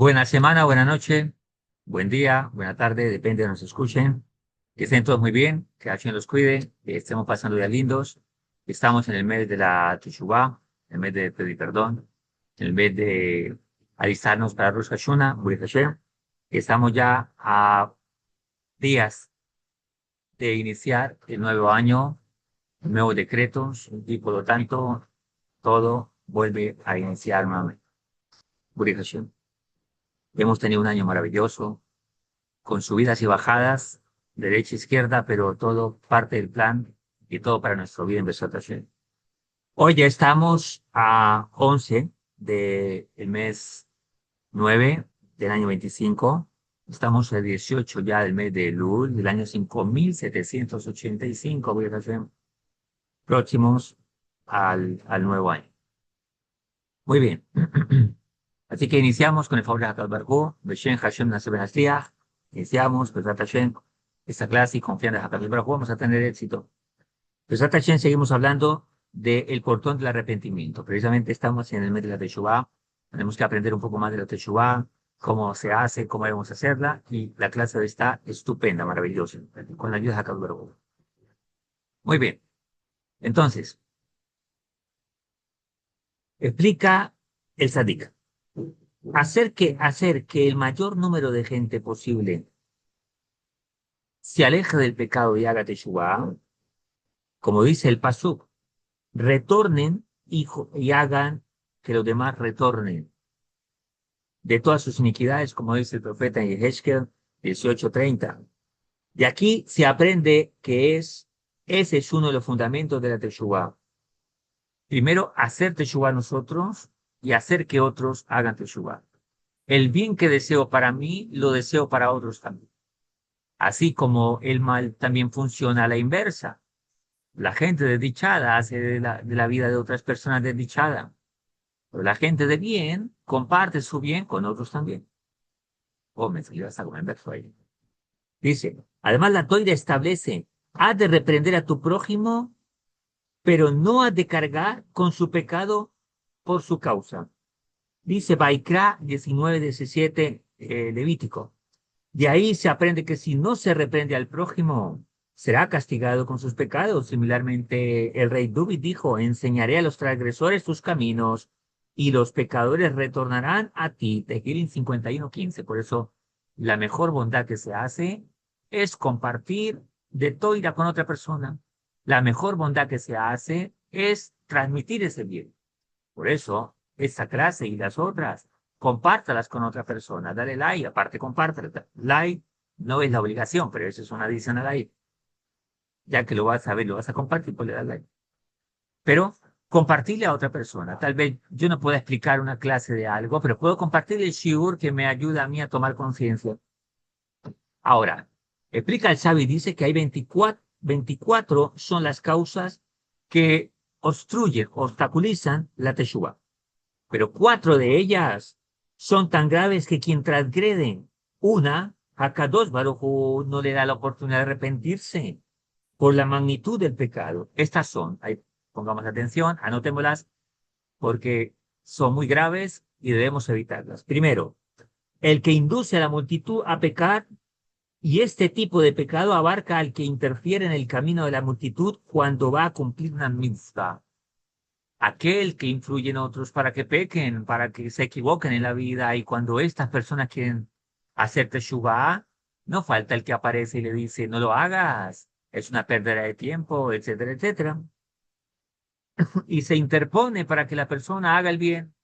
Buena semana, buena noche, buen día, buena tarde, depende de donde nos escuchen. Que estén todos muy bien, que Hashem los cuide, que estemos pasando días lindos. Estamos en el mes de la Teshuvá, el mes de pedir perdón, el mes de alistarnos para Rosh Hashanah, Brit Hashem. Estamos ya a días de iniciar el nuevo año, nuevos decretos, y por lo tanto todo vuelve a iniciar nuevamente. Brit Hashem. Hemos tenido un año maravilloso, con subidas y bajadas, derecha e izquierda, pero todo parte del plan y todo para nuestro bien, Besat Hashem. Hoy ya estamos a 11 del mes 9 del año 25. Estamos a 18 ya del mes de Elul, del año 5785, Besat Hashem, próximos al nuevo año. Muy bien. Así que iniciamos con el favor de Hakadosh Baruj Hu, Beshem Hashem Naseh Ben Hasliach. Iniciamos, Besat Hashem, esta clase y confiando en Hakadosh Baruj Hu, vamos a tener éxito. Besat Hashem, seguimos hablando del portón del arrepentimiento. Precisamente estamos en el mes de la Teshuvá. Tenemos que aprender un poco más de la Teshuvá, cómo se hace, cómo debemos hacerla, y la clase de hoy está estupenda, maravillosa, con la ayuda de Hakadosh Baruj Hu. Muy bien. Entonces, explica el Sadik. Hacer que el mayor número de gente posible se aleje del pecado y haga teshuvá, como dice el Pasuk, retornen y hagan que los demás retornen de todas sus iniquidades, como dice el profeta en Yehezkel 18:30. De aquí se aprende que ese es uno de los fundamentos de la teshuvá. Primero, hacer teshuvá nosotros y hacer que otros hagan teshuvá. El bien que deseo para mí, lo deseo para otros también. Así como el mal también funciona a la inversa. La gente desdichada hace de la vida de otras personas desdichada. Pero la gente de bien comparte su bien con otros también. Oh, me salió hasta con el verso ahí. Dice, además la Toira establece, has de reprender a tu prójimo, pero no has de cargar con su pecado por su causa. Dice Baikra 19:17, Levítico. De ahí se aprende que si no se reprende al prójimo, será castigado con sus pecados. Similarmente, el rey David dijo, enseñaré a los transgresores tus caminos y los pecadores retornarán a ti. Tehillim 51:15. Por eso, la mejor bondad que se hace es compartir de toira con otra persona. La mejor bondad que se hace es transmitir ese bien. Por eso, esta clase y las otras, compártalas con otra persona, dale like, aparte compártela. Like no es la obligación, pero eso es una adición a like. Ya que lo vas a ver, lo vas a compartir, pues le das like. Pero compartirle a otra persona. Tal vez yo no pueda explicar una clase de algo, pero puedo compartir el shiur que me ayuda a mí a tomar conciencia. Ahora, explica el Shavi, dice que hay 24 son las causas que obstruyen, obstaculizan la teshuva. Pero 4 de ellas son tan graves que quien transgreden una, Hakadosh Baruj Hu no le da la oportunidad de arrepentirse por la magnitud del pecado. Estas son, ahí pongamos atención, anotémoslas, porque son muy graves y debemos evitarlas. Primero, el que induce a la multitud a pecar, y este tipo de pecado abarca al que interfiere en el camino de la multitud cuando va a cumplir una mitzvah. Aquel que influye en otros para que pequen, para que se equivoquen en la vida, y cuando estas personas quieren hacer teshuvah, no falta el que aparece y le dice, no lo hagas, es una pérdida de tiempo, etcétera, etcétera. Y se interpone para que la persona haga el bien.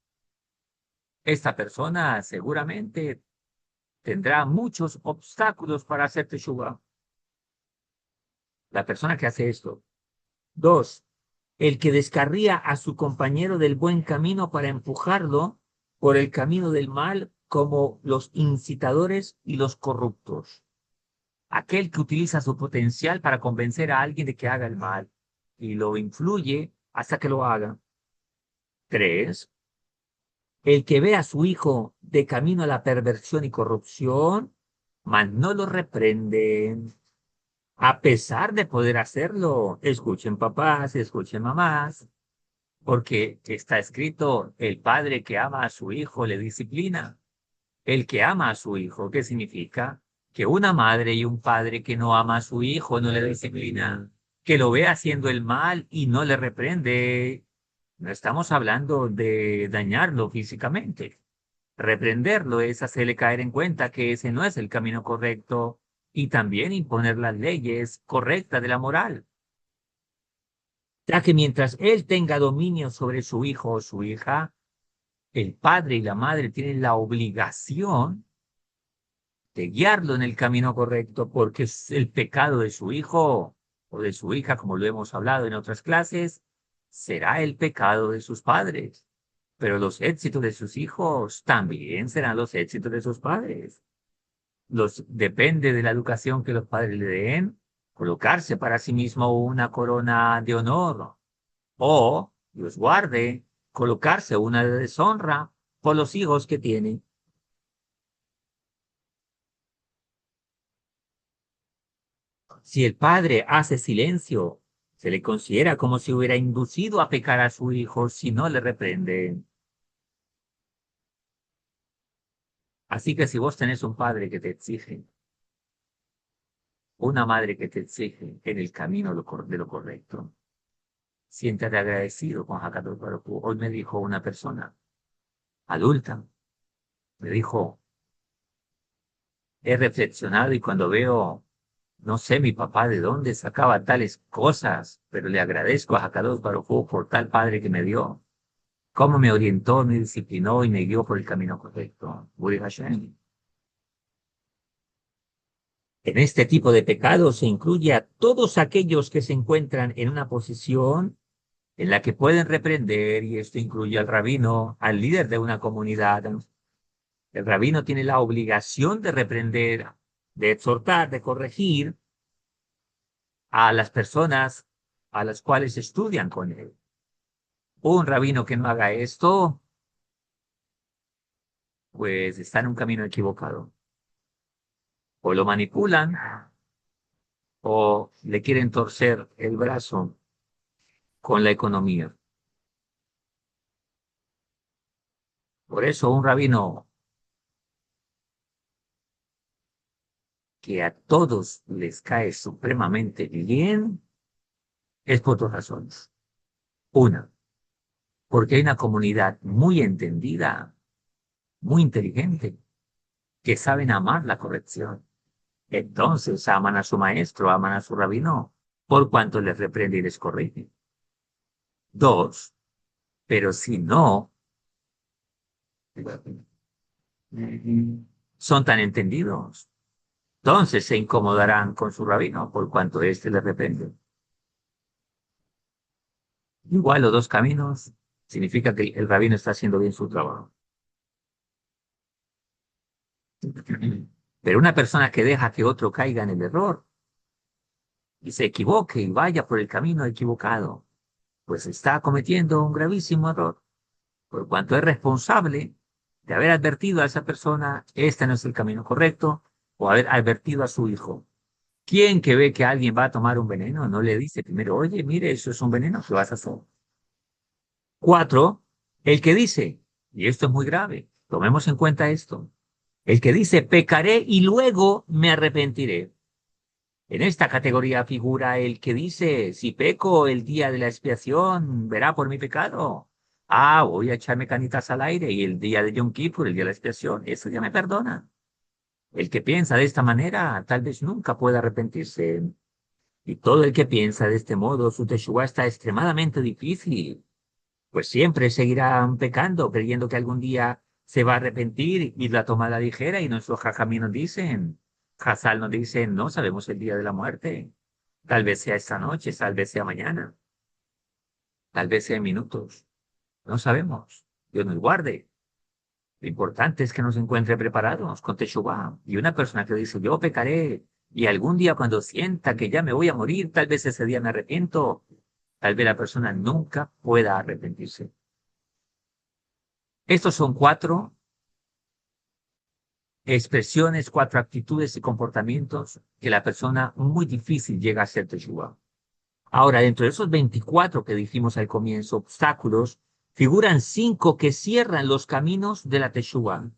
Esta persona seguramente tendrá muchos obstáculos para hacer teshuvah. La persona que hace esto. Dos, el que descarría a su compañero del buen camino para empujarlo por el camino del mal, como los incitadores y los corruptos. Aquel que utiliza su potencial para convencer a alguien de que haga el mal y lo influye hasta que lo haga. Tres, el que ve a su hijo de camino a la perversión y corrupción, mas no lo reprende. A pesar de poder hacerlo, escuchen papás, escuchen mamás, porque está escrito, el padre que ama a su hijo le disciplina. El que ama a su hijo, ¿qué significa? Que una madre y un padre que no ama a su hijo, no le disciplina, que lo ve haciendo el mal y no le reprende. No estamos hablando de dañarlo físicamente. Reprenderlo es hacerle caer en cuenta que ese no es el camino correcto y también imponer las leyes correctas de la moral, ya que mientras él tenga dominio sobre su hijo o su hija, el padre y la madre tienen la obligación de guiarlo en el camino correcto, porque es el pecado de su hijo o de su hija, como lo hemos hablado en otras clases, será el pecado de sus padres, pero los éxitos de sus hijos también serán los éxitos de sus padres. Depende de la educación que los padres le den, colocarse para sí mismo una corona de honor o, Dios guarde, colocarse una de deshonra por los hijos que tiene. Si el padre hace silencio, se le considera como si hubiera inducido a pecar a su hijo si no le reprende. Así que si vos tenés un padre que te exige, una madre que te exige en el camino de lo correcto, siéntate agradecido con Hakadosh Baruj Hu. Hoy me dijo una persona adulta, me dijo, he reflexionado y cuando veo, no sé mi papá de dónde sacaba tales cosas, pero le agradezco a Hakadosh Baruj Hu por tal padre que me dio. Cómo me orientó, me disciplinó y me guió por el camino correcto. Buri Hashem. En este tipo de pecados se incluye a todos aquellos que se encuentran en una posición en la que pueden reprender, y esto incluye al rabino, al líder de una comunidad. El rabino tiene la obligación de reprender, de exhortar, de corregir a las personas a las cuales estudian con él. Un rabino que no haga esto, pues está en un camino equivocado. O lo manipulan o le quieren torcer el brazo con la economía. Por eso un rabino que a todos les cae supremamente bien es por dos razones. Una, porque hay una comunidad muy entendida, muy inteligente, que saben amar la corrección. Entonces aman a su maestro, aman a su rabino, por cuanto les reprende y les corrige. Dos, pero si no son tan entendidos, entonces se incomodarán con su rabino por cuanto éste les reprende. Igual los dos caminos significa que el rabino está haciendo bien su trabajo. Pero una persona que deja que otro caiga en el error y se equivoque y vaya por el camino equivocado, pues está cometiendo un gravísimo error, por cuanto es responsable de haber advertido a esa persona, este no es el camino correcto, o haber advertido a su hijo. ¿Quién que ve que alguien va a tomar un veneno no le dice primero, oye, mire, eso es un veneno, ¿qué vas a hacer? Cuatro, el que dice, y esto es muy grave, tomemos en cuenta esto, el que dice, pecaré y luego me arrepentiré. En esta categoría figura el que dice, si peco el día de la expiación, verá por mi pecado. Ah, voy a echarme canitas al aire y el día de Yom Kippur, el día de la expiación, eso ya me perdona. El que piensa de esta manera tal vez nunca pueda arrepentirse. Y todo el que piensa de este modo, su teshuva está extremadamente difícil, pues siempre seguirán pecando, creyendo que algún día se va a arrepentir y la toma a la ligera. Y nuestros jajamí nos dicen, Hazal nos dice, no sabemos el día de la muerte. Tal vez sea esta noche, tal vez sea mañana, tal vez sea en minutos. No sabemos. Dios nos guarde. Lo importante es que nos encuentre preparados con Teshuvah. Y una persona que dice, yo pecaré, y algún día cuando sienta que ya me voy a morir, tal vez ese día me arrepiento, tal vez la persona nunca pueda arrepentirse. Estos son cuatro expresiones, cuatro actitudes y comportamientos que la persona muy difícil llega a ser Teshuvah. Ahora, dentro de esos 24 que dijimos al comienzo, obstáculos, figuran 5 que cierran los caminos de la Teshuvah.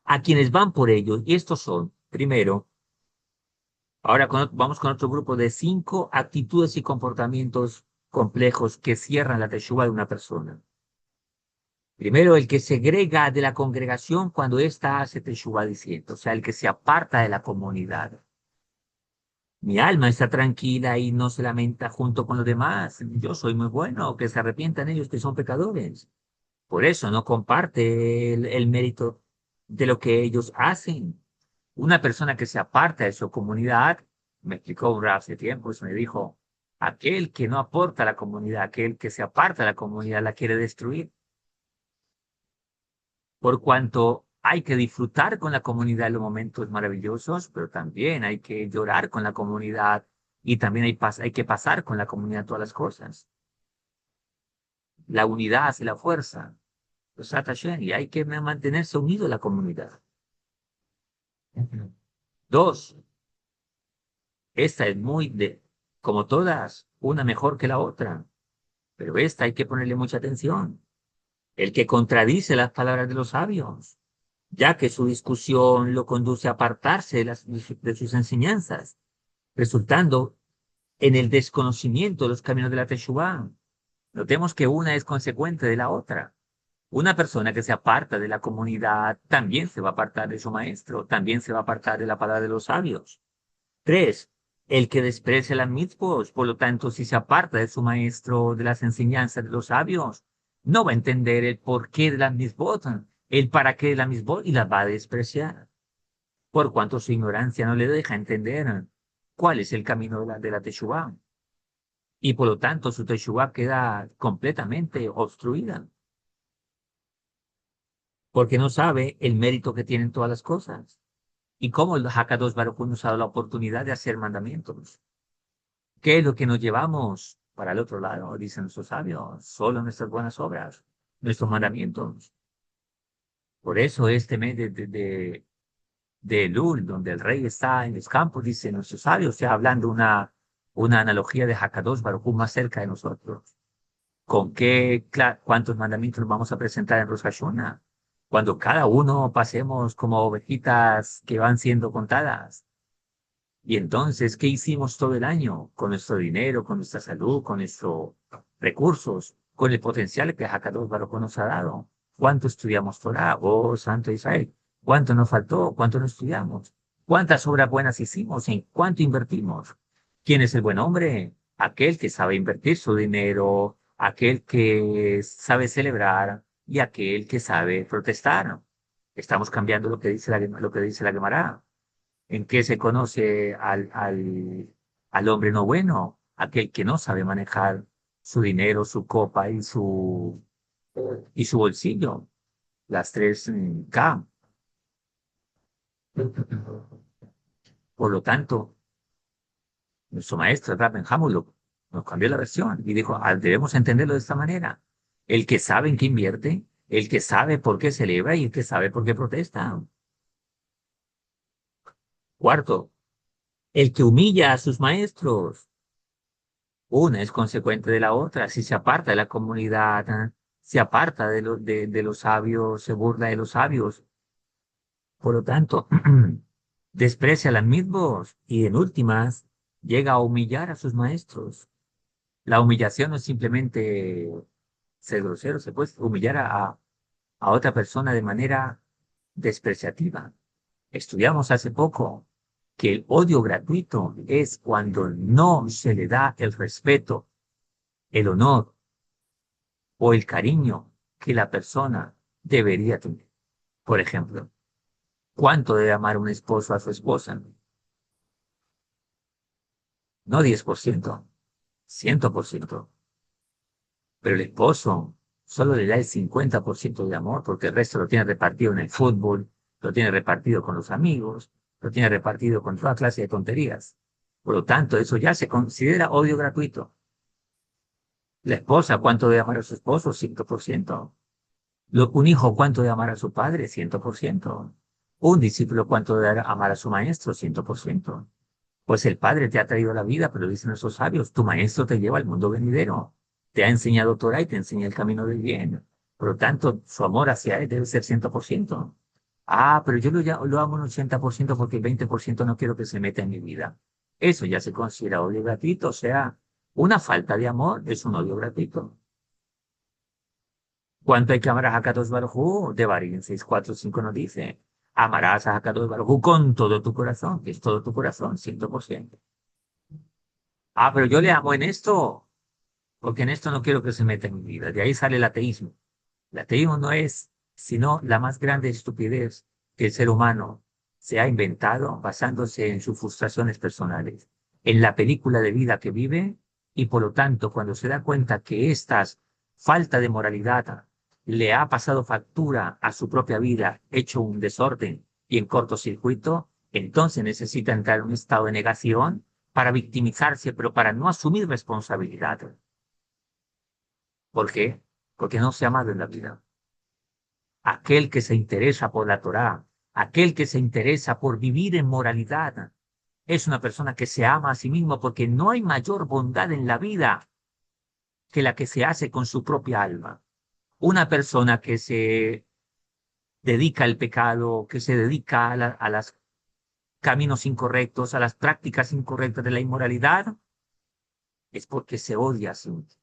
a quienes van por ellos. Y estos son, primero, ahora vamos con otro grupo de 5 actitudes y comportamientos complejos que cierran la teshuva de una persona. Primero, el que segrega de la congregación cuando ésta hace teshuva diciendo, o sea, el que se aparta de la comunidad. Mi alma está tranquila y no se lamenta junto con los demás. Yo soy muy bueno, que se arrepientan ellos que son pecadores. Por eso no comparte el mérito de lo que ellos hacen. Una persona que se aparta de su comunidad, me explicó un rab hace tiempo, me dijo, aquel que no aporta a la comunidad, aquel que se aparta de la comunidad, la quiere destruir. Por cuanto hay que disfrutar con la comunidad en los momentos maravillosos, pero también hay que llorar con la comunidad y también hay que pasar con la comunidad todas las cosas. La unidad hace la fuerza, y hay que mantenerse unido a la comunidad. Dos, esta es como todas, una mejor que la otra, pero esta hay que ponerle mucha atención. El que contradice las palabras de los sabios, ya que su discusión lo conduce a apartarse de sus enseñanzas, resultando en el desconocimiento de los caminos de la Teshuvá. Notemos que una es consecuente de la otra. Una persona que se aparta de la comunidad también se va a apartar de su maestro, también se va a apartar de la palabra de los sabios. Tres, el que desprecia las mitzvot, por lo tanto, si se aparta de su maestro, de las enseñanzas de los sabios, no va a entender el porqué de las mitzvot, el para qué de las mitzvot y las va a despreciar, por cuanto su ignorancia no le deja entender cuál es el camino de la Teshuvá. Y por lo tanto, su Teshuvá queda completamente obstruida, porque no sabe el mérito que tienen todas las cosas y cómo el Hakadosh Baruj Hu nos ha dado la oportunidad de hacer mandamientos. ¿Qué es lo que nos llevamos para el otro lado? Dicen nuestros sabios, solo nuestras buenas obras, nuestros mandamientos. Por eso este mes de Elul, donde el rey está en los campos, dicen nuestros sabios, ya hablando una analogía de Hakadosh Baruj Hu más cerca de nosotros. ¿Cuántos mandamientos nos vamos a presentar en Rosh Hashanah? Cuando cada uno pasemos como ovejitas que van siendo contadas. Y entonces, ¿qué hicimos todo el año? Con nuestro dinero, con nuestra salud, con nuestros recursos, con el potencial que Hakadosh Baruj Hu nos ha dado. ¿Cuánto estudiamos Torah? Oh, Santo Israel. ¿Cuánto nos faltó? ¿Cuánto no estudiamos? ¿Cuántas obras buenas hicimos? ¿En cuánto invertimos? ¿Quién es el buen hombre? Aquel que sabe invertir su dinero, aquel que sabe celebrar y aquel que sabe protestar. Estamos cambiando lo que dice la Gemara. ¿En qué se conoce al hombre no bueno? Aquel que no sabe manejar su dinero, su copa y su bolsillo. Las tres K. Por lo tanto, nuestro maestro, Rabben Hamuluk, nos cambió la versión y dijo, debemos entenderlo de esta manera. El que sabe en qué invierte, el que sabe por qué celebra y el que sabe por qué protesta. Cuarto, el que humilla a sus maestros. Una es consecuente de la otra. Si se aparta de la comunidad, se aparta de los sabios, se burla de los sabios. Por lo tanto, desprecia a los mismos y en últimas llega a humillar a sus maestros. La humillación no es simplemente ser grosero, se puede humillar a otra persona de manera despreciativa. Estudiamos hace poco que el odio gratuito es cuando no se le da el respeto, el honor o el cariño que la persona debería tener. Por ejemplo, ¿cuánto debe amar un esposo a su esposa? No 10%, 100%. Pero el esposo solo le da el 50% de amor porque el resto lo tiene repartido en el fútbol, lo tiene repartido con los amigos, lo tiene repartido con toda clase de tonterías. Por lo tanto, eso ya se considera odio gratuito. La esposa, ¿cuánto debe amar a su esposo? 100%. Un hijo, ¿cuánto debe amar a su padre? 100%. Un discípulo, ¿cuánto debe amar a su maestro? 100%. Pues el padre te ha traído la vida, pero dicen esos sabios, tu maestro te lleva al mundo venidero. Te ha enseñado Torah y te enseña el camino del bien. Por lo tanto, su amor hacia él debe ser 100%. Pero yo lo amo un 80% porque el 20% no quiero que se meta en mi vida. Eso ya se considera odio gratuito, o sea, una falta de amor es un odio gratuito. ¿Cuánto hay que amar a Hakadosh Baruj Hu? De Barín 6:4-5 nos dice, amarás a Hakadosh Baruj Hu con todo tu corazón, que es todo tu corazón, 100%. Pero yo le amo en esto, porque en esto no quiero que se meta en mi vida. De ahí sale el ateísmo. El ateísmo no es sino la más grande estupidez que el ser humano se ha inventado basándose en sus frustraciones personales, en la película de vida que vive, y por lo tanto, cuando se da cuenta que esta falta de moralidad le ha pasado factura a su propia vida, hecho un desorden y en cortocircuito, entonces necesita entrar en un estado de negación para victimizarse, pero para no asumir responsabilidad. ¿Por qué? Porque no se ha amado en la vida. Aquel que se interesa por la Torá, aquel que se interesa por vivir en moralidad, es una persona que se ama a sí mismo porque no hay mayor bondad en la vida que la que se hace con su propia alma. Una persona que se dedica al pecado, que se dedica a los caminos incorrectos, a las prácticas incorrectas de la inmoralidad, es porque se odia a sí mismo.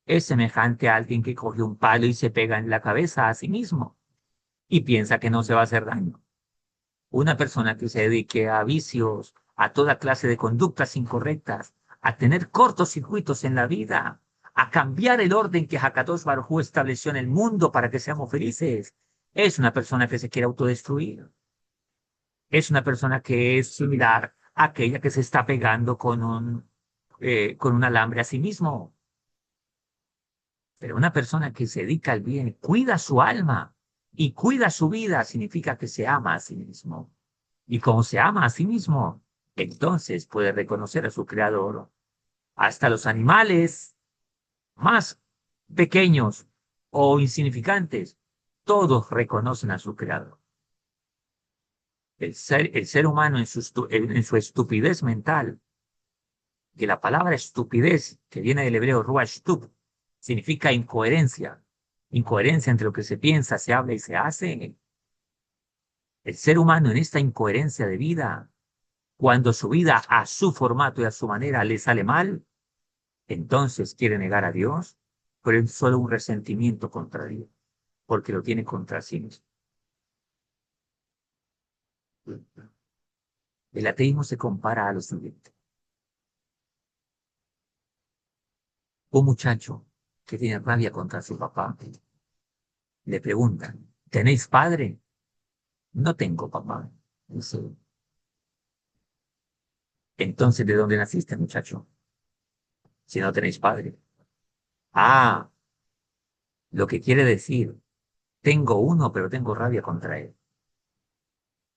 Es semejante a alguien que coge un palo y se pega en la cabeza a sí mismo y piensa que no se va a hacer daño. Una persona que se dedique a vicios, a toda clase de conductas incorrectas, a tener cortocircuitos en la vida, a cambiar el orden que Hakadosh Baruj Hu estableció en el mundo para que seamos felices, es una persona que se quiere autodestruir. Es una persona que es similar a aquella que se está pegando con un alambre a sí mismo. Pero una persona que se dedica al bien, cuida su alma y cuida su vida, significa que se ama a sí mismo. Y como se ama a sí mismo, entonces puede reconocer a su creador. Hasta los animales más pequeños o insignificantes, todos reconocen a su creador. El ser humano en su estupidez mental, que la palabra estupidez, que viene del hebreo ruach shtup, significa incoherencia. Incoherencia entre lo que se piensa, se habla y se hace. El ser humano en esta incoherencia de vida, cuando su vida a su formato y a su manera le sale mal, entonces quiere negar a Dios, pero es solo un resentimiento contra Dios, porque lo tiene contra sí mismo. El ateísmo se compara a lo siguiente. Un muchacho que tiene rabia contra su papá le pregunta, ¿tenéis padre? No tengo papá. Dice, entonces, ¿de dónde naciste, muchacho? Si no tenéis padre. Ah, lo que quiere decir, tengo uno, pero tengo rabia contra él,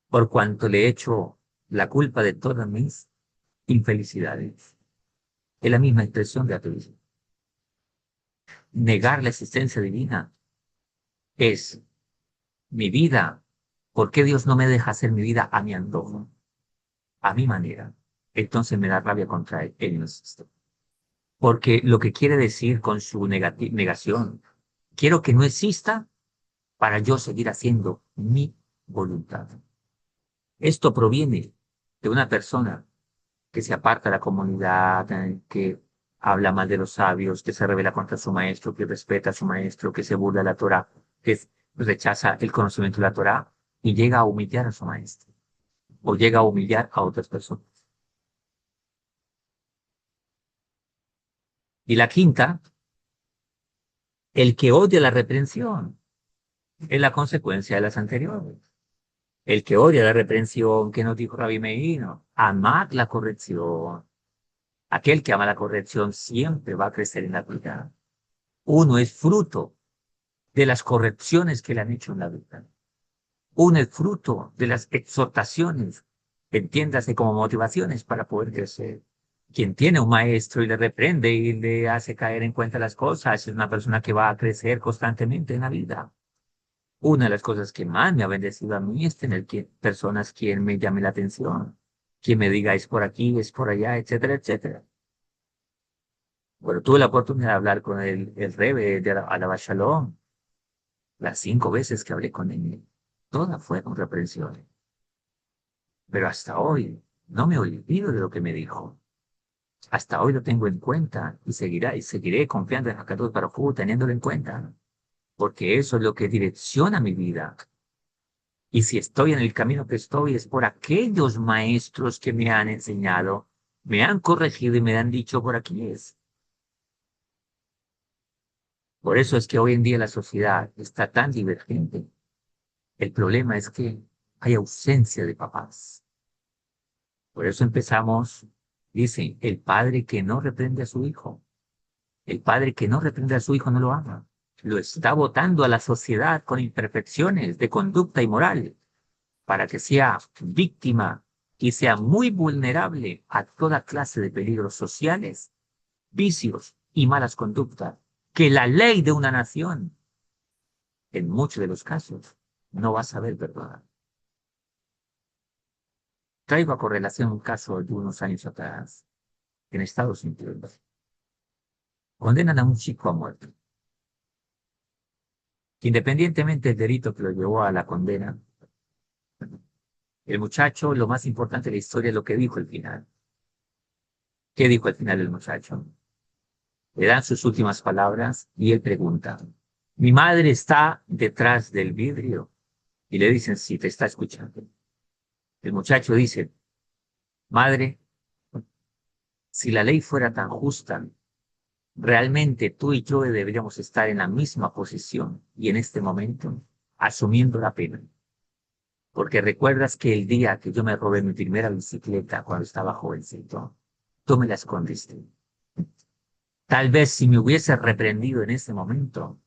por cuanto le echo la culpa de todas mis infelicidades. Es la misma expresión de ateísmo. Negar la existencia divina es mi vida. ¿Por qué Dios no me deja hacer mi vida a mi antojo, a mi manera? Entonces me da rabia contra él. Él no existe. Porque lo que quiere decir con su negación, quiero que no exista para yo seguir haciendo mi voluntad. Esto proviene de una persona que se aparta de la comunidad, que habla mal de los sabios, que se revela contra su maestro, que respeta a su maestro, que se burla de la Torá, que rechaza el conocimiento de la Torá y llega a humillar a su maestro o llega a humillar a otras personas. Y la quinta, el que odia la reprensión es la consecuencia de las anteriores. El que odia la reprensión, que nos dijo Rabbi Meir, amad la corrección. Aquel que ama la corrección siempre va a crecer en la vida. Uno es fruto de las correcciones que le han hecho en la vida. Uno es fruto de las exhortaciones, entiéndase como motivaciones para poder crecer. Quien tiene un maestro y le reprende y le hace caer en cuenta las cosas, es una persona que va a crecer constantemente en la vida. Una de las cosas que más me ha bendecido a mí es tener personas quien me llame la atención, quien me diga es por aquí, es por allá, etcétera, etcétera. Bueno, tuve la oportunidad de hablar con el Rebbe de Alaba Shalom, las 5 veces que hablé con él. todas fueron reprensiones. Pero hasta hoy no me olvido de lo que me dijo. Hasta hoy lo tengo en cuenta y seguiré confiando en Hakadosh Baruj Hu, teniéndolo en cuenta, porque eso es lo que direcciona mi vida. Y si estoy en el camino que estoy es por aquellos maestros que me han enseñado, me han corregido y me han dicho por aquí es. Por eso es que hoy en día la sociedad está tan divergente. El problema es que hay ausencia de papás. Por eso empezamos, dicen, el padre que no reprende a su hijo. El padre que no reprende a su hijo no lo ama. Lo está botando a la sociedad con imperfecciones de conducta y moral para que sea víctima y sea muy vulnerable a toda clase de peligros sociales, vicios y malas conductas que la ley de una nación, en muchos de los casos, no va a saber perdonar. Traigo a correlación un caso de unos años atrás en Estados Unidos. Condenan a un chico a muerte. Independientemente del delito que lo llevó a la condena, el muchacho, lo más importante de la historia es lo que dijo al final. ¿Qué dijo al final el muchacho? Le dan sus últimas palabras y él pregunta, ¿mi madre está detrás del vidrio? Y le dicen, sí, te está escuchando. El muchacho dice, madre, si la ley fuera tan justa, realmente tú y yo deberíamos estar en la misma posición y en este momento asumiendo la pena. Porque recuerdas que el día que yo me robé mi primera bicicleta cuando estaba jovencito, tú me la escondiste. Tal vez si me hubiese reprendido en ese momento,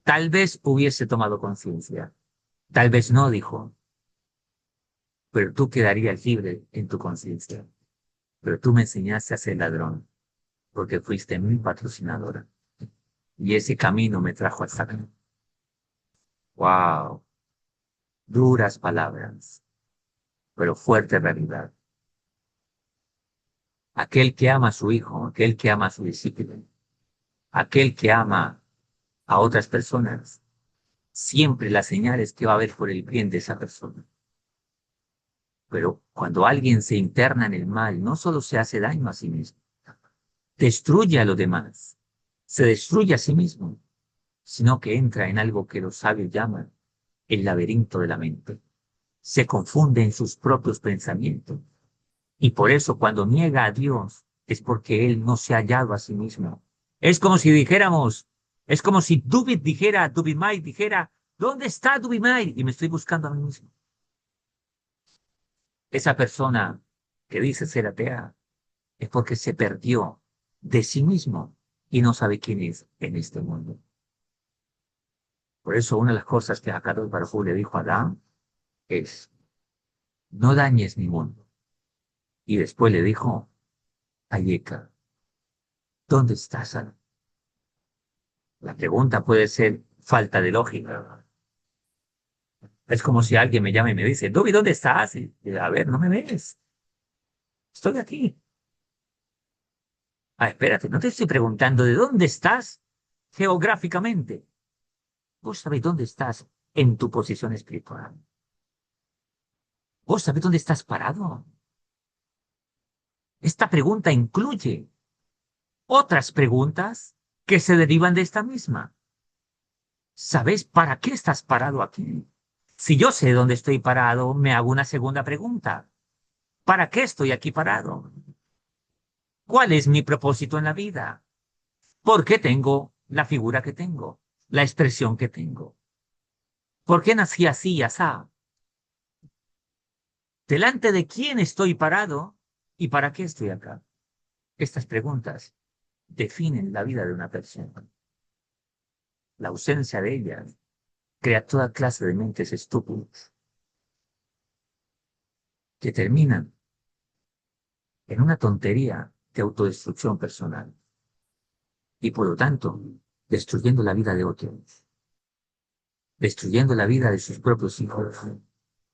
tal vez hubiese tomado conciencia. Tal vez no, dijo, pero tú quedarías libre en tu conciencia. Pero tú me enseñaste a ser ladrón, porque fuiste mi patrocinadora. Y ese camino me trajo hasta acá. Wow, duras palabras, pero fuerte realidad. Aquel que ama a su hijo, aquel que ama a su discípulo, aquel que ama a otras personas, siempre la señal es que va a haber por el bien de esa persona. Pero cuando alguien se interna en el mal, no solo se hace daño a sí mismo, destruye a los demás, se destruye a sí mismo, sino que entra en algo que los sabios llaman el laberinto de la mente. Se confunde en sus propios pensamientos. Y por eso cuando niega a Dios es porque él no se ha hallado a sí mismo. Es como si dijéramos, es como si Dubit dijera, Dubimay dijera, ¿dónde está Dubimay? Y me estoy buscando a mí mismo. Esa persona que dice ser atea es porque se perdió de sí mismo y no sabe quién es en este mundo. Por eso una de las cosas que Hakadosh Baruj Hu le dijo a Adán es, no dañes mi mundo. Y después le dijo a Yeka, ¿dónde estás, Adán? La pregunta puede ser falta de lógica. Es como si alguien me llama y me dice, Dubi, ¿dónde estás? A ver, no me ves. Estoy aquí. Ah, espérate, no te estoy preguntando de dónde estás geográficamente. Vos sabés dónde estás en tu posición espiritual. Vos sabés dónde estás parado. Esta pregunta incluye otras preguntas que se derivan de esta misma. ¿Sabes para qué estás parado aquí? Si yo sé dónde estoy parado, me hago una segunda pregunta. ¿Para qué estoy aquí parado? ¿Cuál es mi propósito en la vida? ¿Por qué tengo la figura que tengo? La expresión que tengo. ¿Por qué nací así y asá? ¿Delante de quién estoy parado? ¿Y para qué estoy acá? Estas preguntas definen la vida de una persona. La ausencia de ellas crea toda clase de mentes estúpidas que terminan en una tontería de autodestrucción personal y por lo tanto destruyendo la vida de otros, destruyendo la vida de sus propios hijos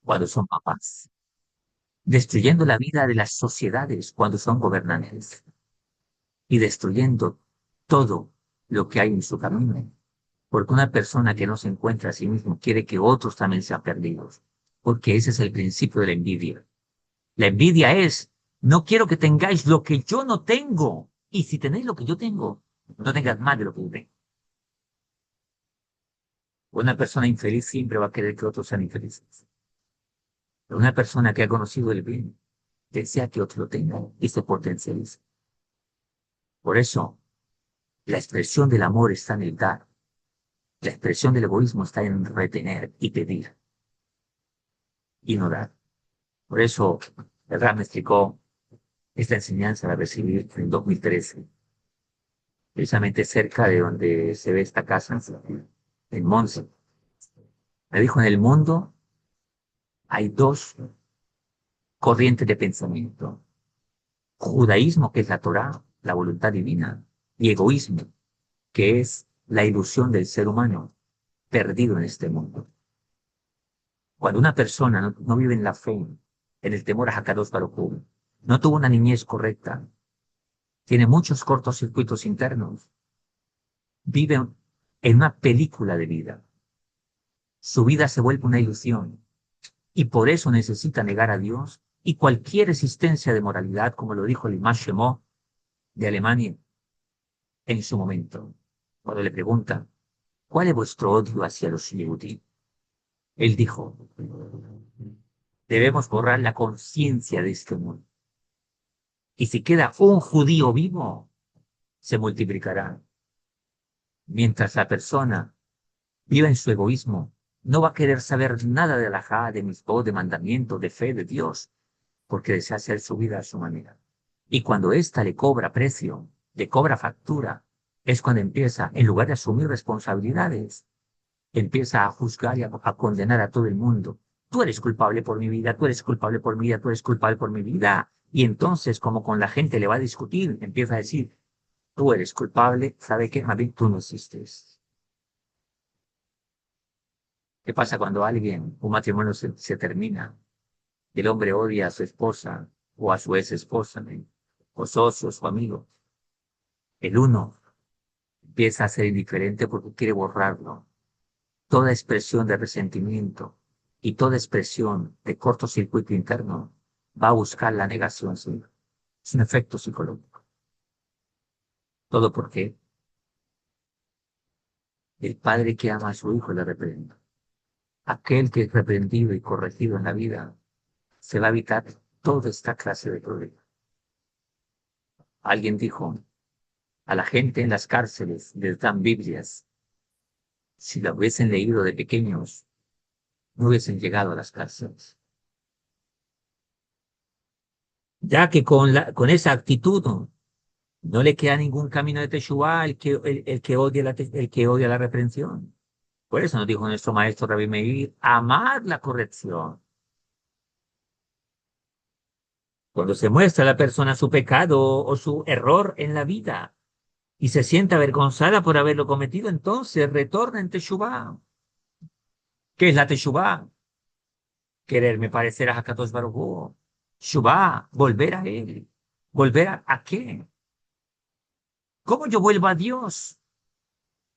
cuando son papás, destruyendo la vida de las sociedades cuando son gobernantes y destruyendo todo lo que hay en su camino Porque una persona que no se encuentra a sí mismo quiere que otros también sean perdidos. Porque ese es el principio de la envidia. La envidia es, no quiero que tengáis lo que yo no tengo. Y si tenéis lo que yo tengo, no tengas más de lo que yo tengo. Una persona infeliz siempre va a querer que otros sean infelices. Pero una persona que ha conocido el bien, desea que otros lo tengan y se potencializa. Por eso, la expresión del amor está en el dar. La expresión del egoísmo está en retener y pedir y no dar. Por eso, el Ram me explicó esta enseñanza la recibí en 2013, precisamente cerca de donde se ve esta casa, en Monza. Me dijo, en el mundo hay dos corrientes de pensamiento. Judaísmo, que es la Torá, la voluntad divina, y egoísmo, que es la ilusión del ser humano perdido en este mundo. Cuando una persona no vive en la fe, en el temor a Hakadosh Baruj Hu, no tuvo una niñez correcta, tiene muchos cortocircuitos internos, vive en una película de vida. Su vida se vuelve una ilusión y por eso necesita negar a Dios y cualquier existencia de moralidad, como lo dijo el Imam Shemó de Alemania en su momento, cuando le preguntan, ¿cuál es vuestro odio hacia los Yehudí? Él dijo, debemos borrar la conciencia de este mundo. Y si queda un judío vivo, se multiplicará. Mientras la persona viva en su egoísmo, no va a querer saber nada de alajá, de mitzvot, de mandamiento, de fe, de Dios, porque desea hacer su vida a su manera. Y cuando ésta le cobra precio, le cobra factura, es cuando empieza, en lugar de asumir responsabilidades, empieza a juzgar y a condenar a todo el mundo. Tú eres culpable por mi vida, tú eres culpable por mi vida, tú eres culpable por mi vida. Y entonces, como con la gente le va a discutir, empieza a decir, tú eres culpable, ¿sabe qué? Más bien tú no existes. ¿Qué pasa cuando alguien, un matrimonio se termina? El hombre odia a su esposa o a su ex esposa, ¿no? O socio, su amigo. El uno empieza a ser indiferente porque quiere borrarlo. Toda expresión de resentimiento y toda expresión de cortocircuito interno va a buscar la negación. ¿Sí? Es un efecto psicológico. Todo porque el padre que ama a su hijo le reprende. Aquel que es reprendido y corregido en la vida se va a evitar toda esta clase de problemas. Alguien dijo, a la gente en las cárceles les dan Biblias. Si la hubiesen leído de pequeños, no hubiesen llegado a las cárceles. Ya que con esa actitud no le queda ningún camino de Teshuvá el que odia la reprensión. Por eso nos dijo nuestro maestro Rabbi Meir, amar la corrección. Cuando se muestra a la persona su pecado o su error en la vida y se siente avergonzada por haberlo cometido, entonces retorna en Teshuvá. ¿Qué es la Teshuvá? Quererme parecer a Hakadosh Baruj Hu. Shuvá, volver a él. ¿Volver a qué? ¿Cómo yo vuelvo a Dios?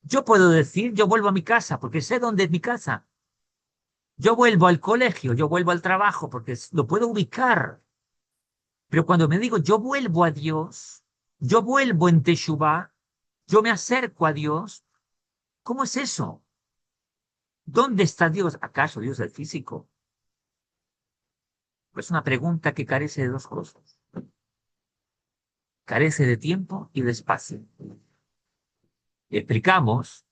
Yo puedo decir, yo vuelvo a mi casa porque sé dónde es mi casa. Yo vuelvo al colegio, yo vuelvo al trabajo porque lo puedo ubicar. Pero cuando me digo yo vuelvo a Dios, yo vuelvo en Teshuvá, yo me acerco a Dios, ¿cómo es eso? ¿Dónde está Dios? ¿Acaso Dios es físico? Pues una pregunta que carece de dos cosas. Carece de tiempo y de espacio. Y explicamos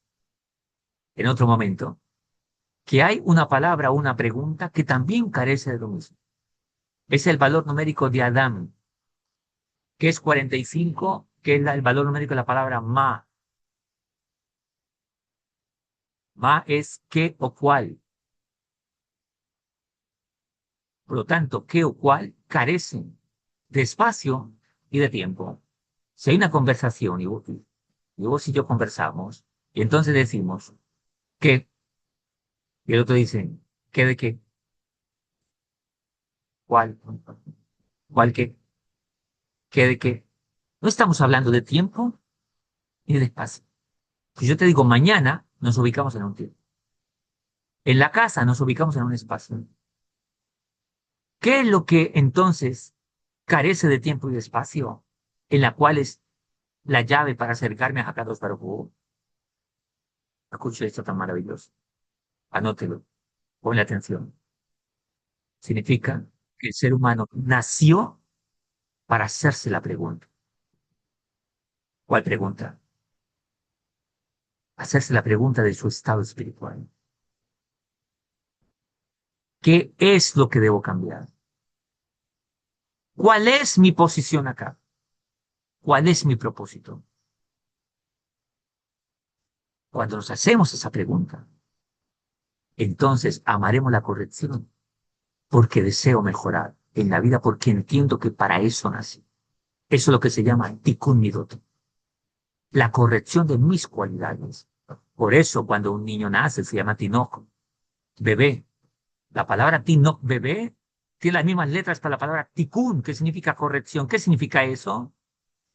en otro momento que hay una palabra o una pregunta que también carece de lo mismo. Es el valor numérico de Adán, que es 45, que es el valor numérico de la palabra ma. Ma es qué o cuál. Por lo tanto, qué o cuál carecen de espacio y de tiempo. Si hay una conversación y vos y yo conversamos, y entonces decimos qué, y el otro dice, ¿qué de qué? ¿Cuál? ¿Cuál qué? ¿Qué de qué? No estamos hablando de tiempo ni de espacio. Si yo te digo mañana, nos ubicamos en un tiempo. En la casa nos ubicamos en un espacio. ¿Qué es lo que entonces carece de tiempo y de espacio? En la cual es la llave para acercarme a Hakadosh Baruj Hu. Escuche esto tan maravilloso. Anótelo. Ponle atención. Significa que el ser humano nació para hacerse la pregunta. ¿Cuál pregunta? Hacerse la pregunta de su estado espiritual. ¿Qué es lo que debo cambiar? ¿Cuál es mi posición acá? ¿Cuál es mi propósito? Cuando nos hacemos esa pregunta, entonces amaremos la corrección porque deseo mejorar en la vida, porque entiendo que para eso nací. Eso es lo que se llama tikkun midot, la corrección de mis cualidades. Por eso cuando un niño nace se llama tinoco, bebé. La palabra tinoc, bebé, tiene las mismas letras para la palabra tikkun, que significa corrección. ¿Qué significa eso?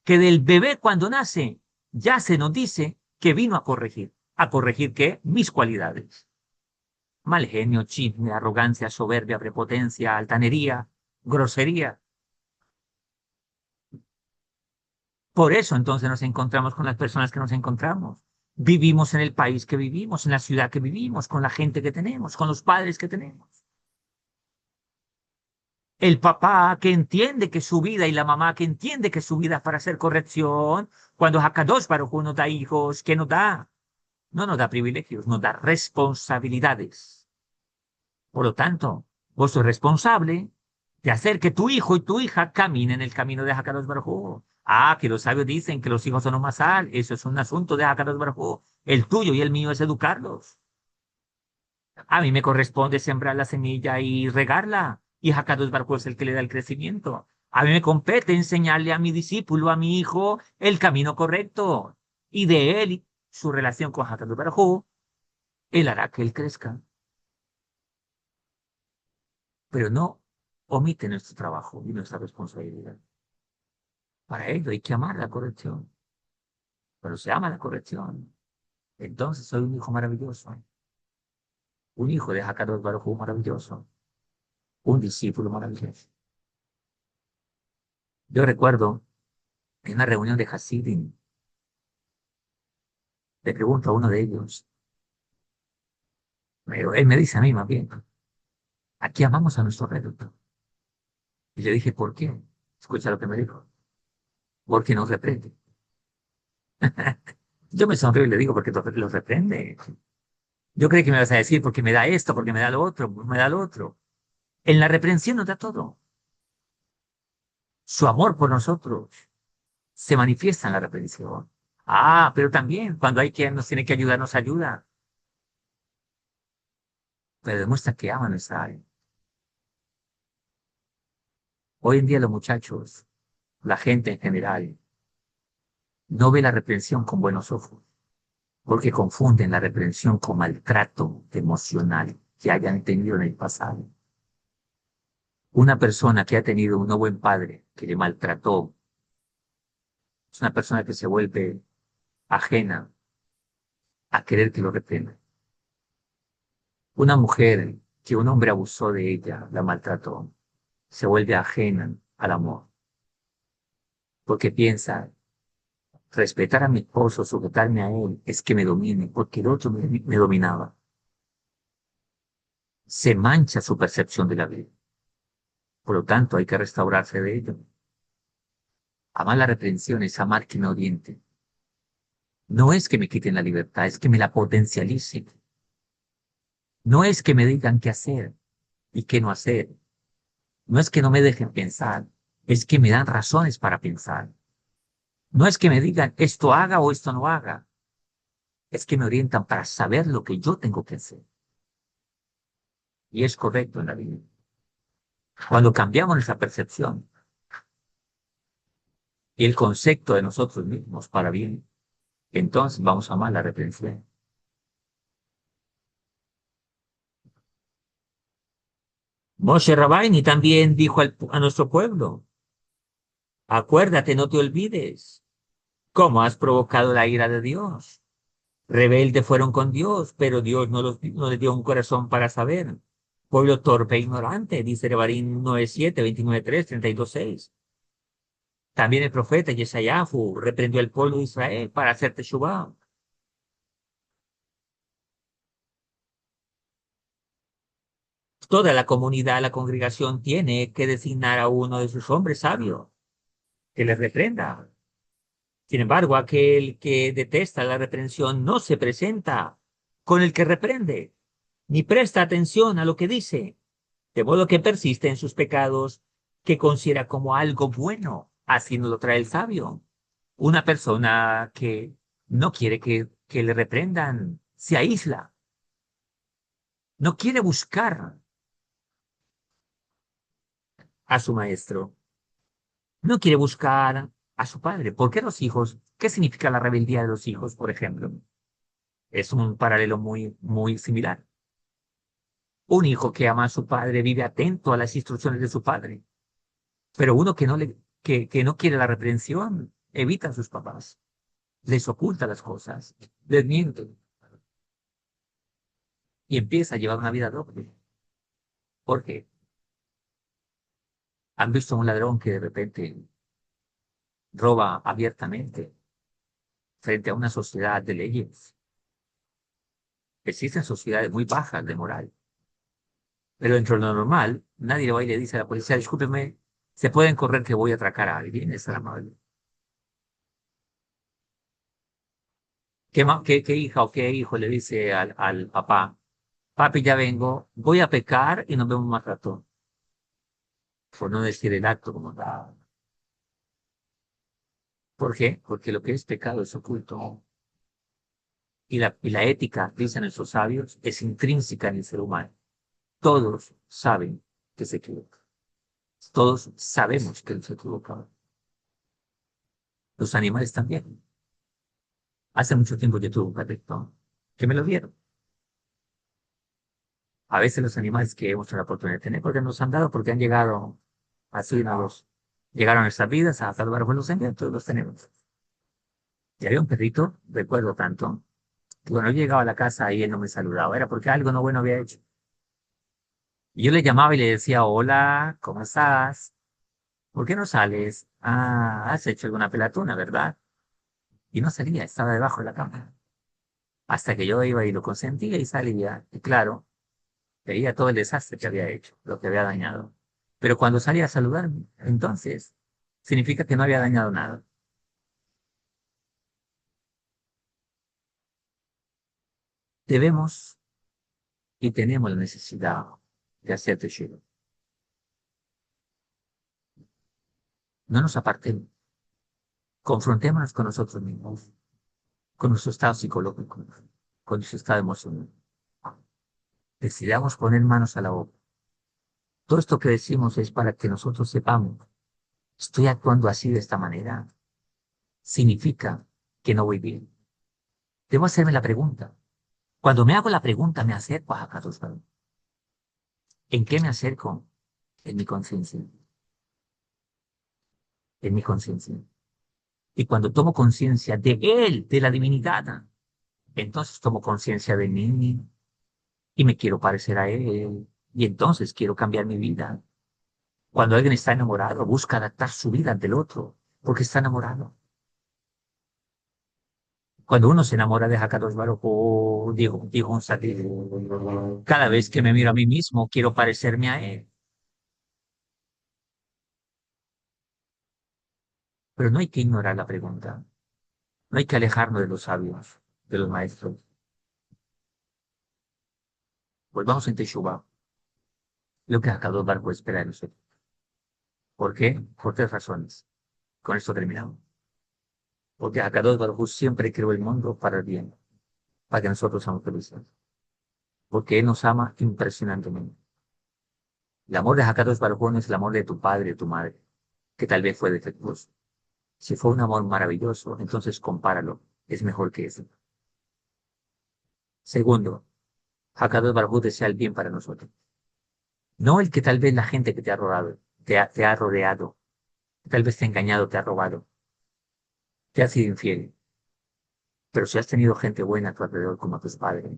Que del bebé cuando nace ya se nos dice que vino a corregir. ¿A corregir qué? Mis cualidades. Mal genio, chisme, arrogancia, soberbia, prepotencia, altanería, grosería. Por eso entonces nos encontramos con las personas que nos encontramos. Vivimos en el país que vivimos, en la ciudad que vivimos, con la gente que tenemos, con los padres que tenemos. El papá que entiende que su vida y la mamá que entiende que su vida es para hacer corrección, cuando Hakadosh Baruj Hu nos da hijos, ¿qué nos da? No nos da privilegios, nos da responsabilidades. Por lo tanto, vos sos responsable de hacer que tu hijo y tu hija caminen en el camino de Hakadosh Baruj Hu. Ah, que los sabios dicen que los hijos son un masal. Eso es un asunto de Hakadosh Baruj Hu. El tuyo y el mío es educarlos. A mí me corresponde sembrar la semilla y regarla. Y Hakadosh Baruj Hu es el que le da el crecimiento. A mí me compete enseñarle a mi discípulo, a mi hijo, el camino correcto. Y de él, su relación con Hakadosh Baruj Hu, él hará que él crezca. Pero no omite nuestro trabajo y nuestra responsabilidad. Para ello hay que amar la corrección. Pero se ama la corrección. Entonces soy un hijo maravilloso. Un hijo de Hakadosh Baruj Hu maravilloso. Un discípulo maravilloso. Yo recuerdo en una reunión de Hasidim, le pregunto a uno de ellos, pero él me dice a mí más bien, aquí amamos a nuestro reducto. Y le dije, ¿por qué? Escucha lo que me dijo. Porque nos reprende. Yo me sonrío y le digo, porque los reprende. Yo creí que me vas a decir, porque me da esto, porque me da lo otro, me da lo otro. En la reprensión nos da todo. Su amor por nosotros se manifiesta en la reprensión. Ah, pero también cuando hay quien nos tiene que ayudar, nos ayuda. Pero demuestra que ama nuestra alma. Hoy en día los muchachos, la gente en general, no ve la reprensión con buenos ojos, porque confunden la reprensión con maltrato emocional que hayan tenido en el pasado. Una persona que ha tenido un no buen padre que le maltrató, es una persona que se vuelve ajena a querer que lo reprenda. Una mujer que un hombre abusó de ella, la maltrató, se vuelve ajena al amor, porque piensa, respetar a mi esposo, sujetarme a él, es que me domine, porque el otro me dominaba. Se mancha su percepción de la vida. Por lo tanto, hay que restaurarse de ello. Amar la reprensión es amar que me oriente. No es que me quiten la libertad, es que me la potencialicen. No es que me digan qué hacer y qué no hacer. No es que no me dejen pensar, es que me dan razones para pensar. No es que me digan esto haga o esto no haga, es que me orientan para saber lo que yo tengo que hacer. Y es correcto en la vida. Cuando cambiamos nuestra percepción y el concepto de nosotros mismos para bien, entonces vamos a amar la reprensión. Moshe Rabbeinu también dijo a nuestro pueblo, acuérdate, no te olvides, cómo has provocado la ira de Dios. Rebeldes fueron con Dios, pero Dios no les dio un corazón para saber. Pueblo torpe e ignorante, dice Rebarín 9:7, 29:3, 32:6. También el profeta Yesayahu reprendió al pueblo de Israel para hacer teshuvá. Toda la comunidad, la congregación tiene que designar a uno de sus hombres sabios que les reprenda. Sin embargo, aquel que detesta la reprensión no se presenta con el que reprende, ni presta atención a lo que dice, de modo que persiste en sus pecados que considera como algo bueno. Así nos lo trae el sabio. Una persona que no quiere que le reprendan, se aísla, no quiere buscar a su maestro, no quiere buscar a su padre. ¿Por qué los hijos? ¿Qué significa la rebeldía de los hijos, por ejemplo? Es un paralelo muy similar. Un hijo que ama a su padre vive atento a las instrucciones de su padre, pero uno que no quiere la reprensión evita a sus papás, les oculta las cosas, les miente y empieza a llevar una vida doble. ¿Por qué? Han visto a un ladrón que de repente roba abiertamente frente a una sociedad de leyes. Existen sociedades muy bajas de moral, pero dentro de lo normal, nadie le va y le dice a la policía, discúlpeme, se pueden correr que voy a atracar a alguien, es amable. ¿Qué hija o qué hijo le dice al papá? Papi, ya vengo, voy a pecar y nos vemos más rato. Por no decir el acto como tal. ¿Por qué? Porque lo que es pecado es oculto. Y la ética, dicen esos sabios, es intrínseca en el ser humano. Todos saben que se equivoca. Todos sabemos que se equivoca. Los animales también. Hace mucho tiempo yo tuve un perrito que me lo dieron. A veces los animales que hemos tenido la oportunidad de tener, porque nos han dado, porque han llegado así, llegaron a nuestras vidas, a salvar los envíos, todos los tenemos. Y había un perrito, recuerdo tanto, que cuando yo llegaba a la casa y él no me saludaba, era porque algo no bueno había hecho. Y yo le llamaba y le decía, hola, ¿cómo estás? ¿Por qué no sales? Ah, has hecho alguna pelatuna, ¿verdad? Y no salía, estaba debajo de la cama. Hasta que yo iba y lo consentía y salía. Y claro, veía todo el desastre que había hecho, lo que había dañado. Pero cuando salía a saludarme, entonces, significa que no había dañado nada. Debemos y tenemos la necesidad de hacer teshuva. No nos apartemos. Confrontémonos con nosotros mismos, con nuestro estado psicológico, con nuestro estado emocional. Decidamos poner manos a la obra. Todo esto que decimos es para que nosotros sepamos, estoy actuando así de esta manera. Significa que no voy bien. Debo hacerme la pregunta. Cuando me hago la pregunta, me acerco a Hakadosh Baruj. ¿En qué me acerco? En mi conciencia. En mi conciencia. Y cuando tomo conciencia de Él, de la divinidad, entonces tomo conciencia de mí y me quiero parecer a Él. Y entonces quiero cambiar mi vida. Cuando alguien está enamorado, busca adaptar su vida ante el otro, porque está enamorado. Cuando uno se enamora de Hakadosh Baruj Hu, digo un satírico, cada vez que me miro a mí mismo, quiero parecerme a Él. Pero no hay que ignorar la pregunta. No hay que alejarnos de los sabios, de los maestros. Volvamos en Teshuvah, lo que Hakadosh Baruj Hu espera de nosotros. ¿Por qué? Por tres razones. Con esto terminamos. Porque Hakadosh Baruj Hu siempre creó el mundo para el bien, para que nosotros seamos felices. Porque Él nos ama impresionantemente. El amor de Hakadosh Baruj Hu no es el amor de tu padre, de tu madre, que tal vez fue defectuoso. Si fue un amor maravilloso, entonces compáralo. Es mejor que eso. Segundo, Hakadosh Baruj Hu desea el bien para nosotros. No el que tal vez la gente que te ha robado, te ha rodeado, tal vez te ha engañado, te ha robado, te ha sido infiel. Pero si has tenido gente buena a tu alrededor, como tus padres,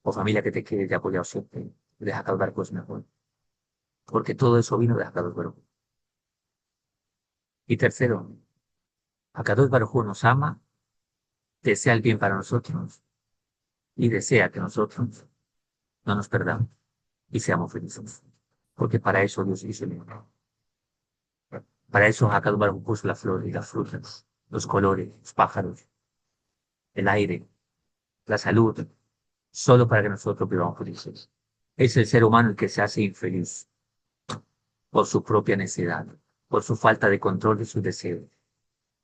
o familia que te quiere y te ha apoyado siempre, deja caudar cosas mejor. Porque todo eso vino de Hakadosh Baruj Hu. Y tercero, Hakadosh Baruj Hu nos ama, desea el bien para nosotros y desea que nosotros no nos perdamos y seamos felices. Porque para eso Dios hizo el mundo. Para eso Hakadosh Baruj Hu puso la flor y las frutas, los colores, los pájaros, el aire, la salud, solo para que nosotros vivamos felices. Es el ser humano el que se hace infeliz por su propia necesidad, por su falta de control de sus deseos.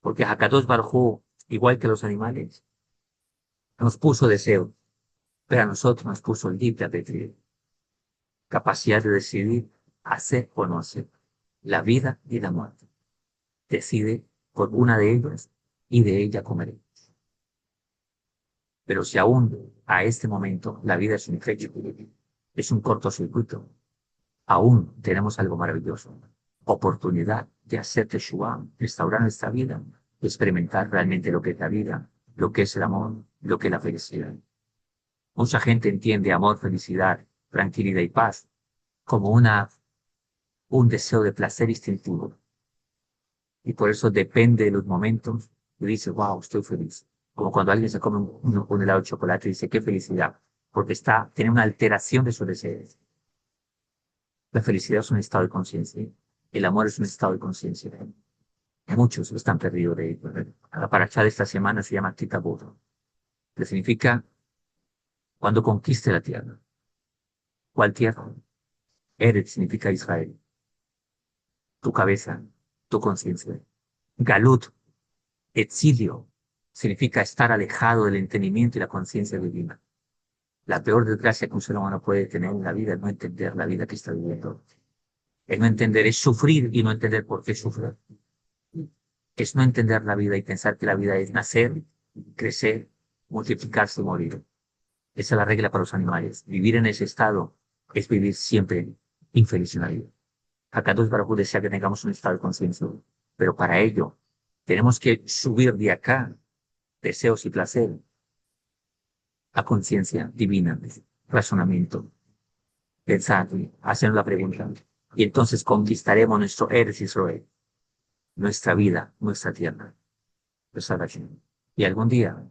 Porque Hakadosh Baruj Hu, igual que los animales, nos puso deseo, pero a nosotros nos puso libre albedrío, capacidad de decidir hacer o no hacer, la vida y la muerte. Decide por una de ellas y de ella comeré. Pero si aún a este momento la vida es un efecto, es un cortocircuito, aún tenemos algo maravilloso, oportunidad de hacer Teshuvah, restaurar nuestra vida, de experimentar realmente lo que es la vida, lo que es el amor, lo que es la felicidad. Mucha gente entiende amor, felicidad, tranquilidad y paz como un deseo de placer instintivo. Y por eso depende de los momentos y dice, wow, estoy feliz. Como cuando alguien se come un helado de chocolate y dice, qué felicidad, porque tiene una alteración de sus deseos. La felicidad es un estado de conciencia. El amor es un estado de conciencia. Muchos están perdidos de ello. La paracha de esta semana se llama Kitabut, que significa cuando conquiste la tierra. ¿Cuál tierra? Eretz significa Israel. Tu cabeza, tu conciencia. Galut, exilio, significa estar alejado del entendimiento y la conciencia divina. La peor desgracia que un ser humano puede tener en la vida es no entender la vida que está viviendo. Es no entender, es sufrir y no entender por qué sufrir. Es no entender la vida y pensar que la vida es nacer, crecer, multiplicarse y morir. Esa es la regla para los animales. Vivir en ese estado es vivir siempre infeliz en la vida. Hakadosh Baruj Hu desea que tengamos un estado de conciencia, pero para ello tenemos que subir de acá deseos y placer a conciencia divina, razonamiento, pensar, hacer la pregunta. Y entonces conquistaremos nuestro Eretz Israel, nuestra vida, nuestra tierra, nuestra nación. Y algún día,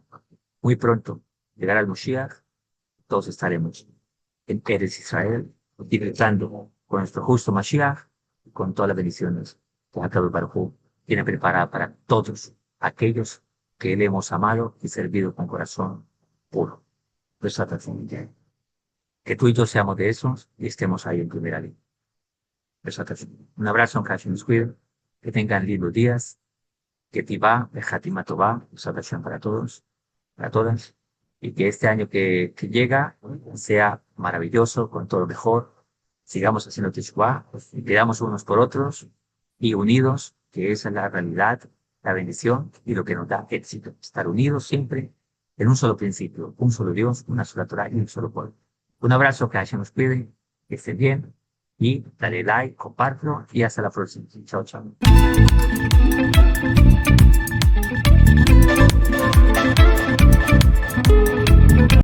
muy pronto, llegará el Moshiach, todos estaremos en Eretz Israel, disfrutando con nuestro justo Mashiach, con todas las bendiciones que Hakadosh Baruj Hu tiene preparada para todos aquellos que le hemos amado y servido con corazón puro. Que tú y yo seamos de esos y estemos ahí en primera línea. Un abrazo, que Hashem nos cuide, que tengan lindos días, que Tivá, Bejatima Tová, para todos, para todas, y que este año que llega sea maravilloso, con todo lo mejor. Sigamos haciendo Teshuvah, y quedamos unos por otros y unidos, que esa es la realidad, la bendición y lo que nos da éxito. Estar unidos siempre en un solo principio, un solo Dios, una sola Torah y un solo pueblo. Un abrazo, que Hashem nos cuide, que estén bien y dale like, compártelo y hasta la próxima. Chao, chao.